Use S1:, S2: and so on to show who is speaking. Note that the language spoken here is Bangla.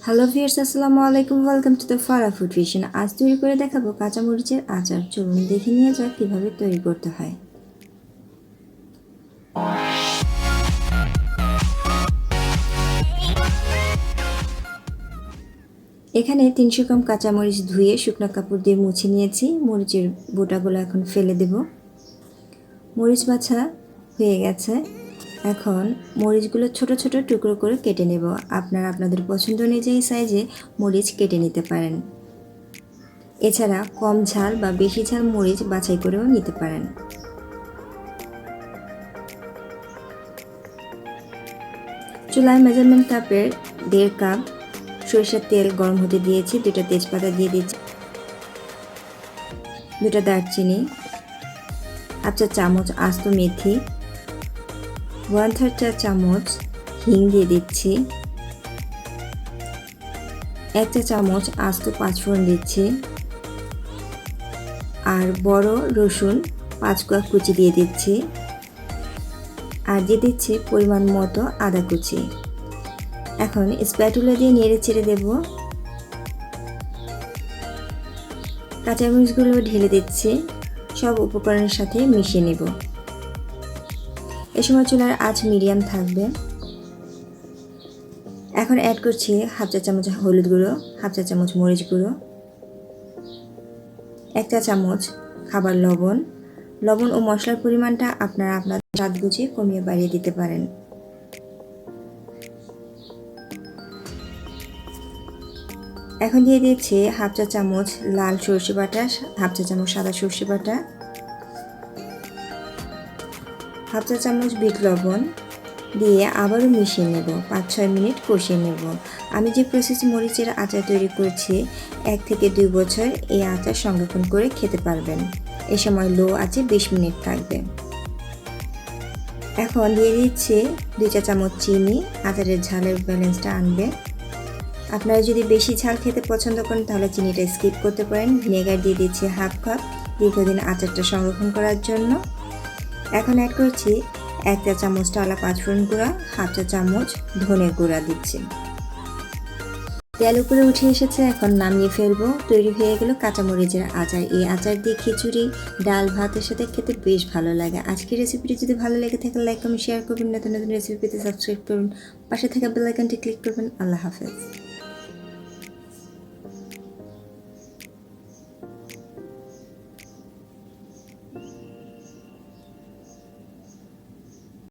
S1: হ্যালো ভিউয়ার্স, আসসালামু আলাইকুম। Welcome to the Fara food vision. আজ তৈরি করে দেখাবো কাঁচামরিচের আচার। চলুন দেখে নিয়ে যাক কীভাবে তৈরি করতে হয়। এখানে 300 গ্রাম কাঁচামরিচ ধুয়ে শুকনো কাপড় দিয়ে মুছে নিয়েছি। মরিচের বোটাগুলো এখন ফেলে দেব। মরিচ বাছা হয়ে গেছে। এখন মরিচগুলো ছোট ছোট টুকরো করে কেটে নেব। আপনারা আপনাদের পছন্দ অনুযায়ী সাইজে মরিচ কেটে নিতে পারেন। এছাড়া কম ঝাল বা বেশি ঝাল মরিচ বাছাই করেও নিতে পারেন। চুলায় মেজারমেন্ট কাপের 1.5 কাপ সরিষার তেল গরম হতে দিয়েছি। 2টা তেজপাতা দিয়ে দিচ্ছি, 2টা দারচিনি, হাফ চা চামচ আস্ত মেথি, 1/3 চা চামচ হিং দিয়ে দিচ্ছি, 1 চা চামচ আস্ত পাঁচফোড়ন দিচ্ছি, আর বড় রসুন 5 কোয়া কুচি দিয়ে দিচ্ছি, আর দিয়ে দিচ্ছি পরিমাণ মতো আদা কুচি। এখন স্প্যাটুলা দিয়ে নেড়ে চেড়ে দেব। কাঁচামরিচগুলো ঢেলে দিচ্ছি, সব উপকরণের সাথে মিশিয়ে নেব। এ সময় চুলার আঁচ মিডিয়াম থাকবে। এখন অ্যাড করছি হাফ চা চামচ হলুদ গুঁড়ো, হাফ চা চামচ মরিচ গুঁড়ো, 1 চা চামচ খাবার লবণ। লবণ ও মশলার পরিমাণটা আপনারা আপনাদের স্বাদ বুঝে কমিয়ে বাড়িয়ে দিতে পারেন। এখন দিয়ে দিচ্ছি হাফ চা চামচ লাল সরষে বাটা, হাফ চা চামচ সাদা সরষে বাটা, হাফ চা চামচ বিট লবণ দিয়ে আবারও মিশিয়ে নেব। 5-6 মিনিট কষিয়ে নেব। আমি যে প্রসেসে মরিচের আচার তৈরি করছি 1 থেকে 2 বছর এই আচার সংরক্ষণ করে খেতে পারবেন। এ সময় লো আঁচে 20 মিনিট থাকবে। এখন দিয়ে দিচ্ছি 2 চা চামচ চিনি। আচারের ঝালের ব্যালেন্সটা আনবে। আপনারা যদি বেশি ঝাল খেতে পছন্দ করেন তাহলে চিনিটা স্কিপ করতে পারেন। ভিনেগার দিয়ে দিচ্ছি হাফ কাপ, দীর্ঘদিন আচারটা সংরক্ষণ করার জন্য। এখন অ্যাড করছি 1 চা চামচ টালা পাঁচফোড়ন গুঁড়া, হাফ চা চামচ ধনে গুঁড়া দিচ্ছি। তেল উপরে উঠে এসেছে, এখন নামিয়ে ফেলবো। তৈরি হয়ে গেল কাঁচামরিচের আচার। এই আচার দিয়ে খিচুড়ি, ডাল, ভাতের সাথে খেতে বেশ ভালো লাগে। আজকের রেসিপিটি যদি ভালো লেগে থাকে লাইক কমেন্ট শেয়ার করবেন। নতুন নতুন রেসিপি পেতে সাবস্ক্রাইব করুন, পাশে থাকা বেল আইকনটি ক্লিক করবেন। আল্লাহ হাফেজ।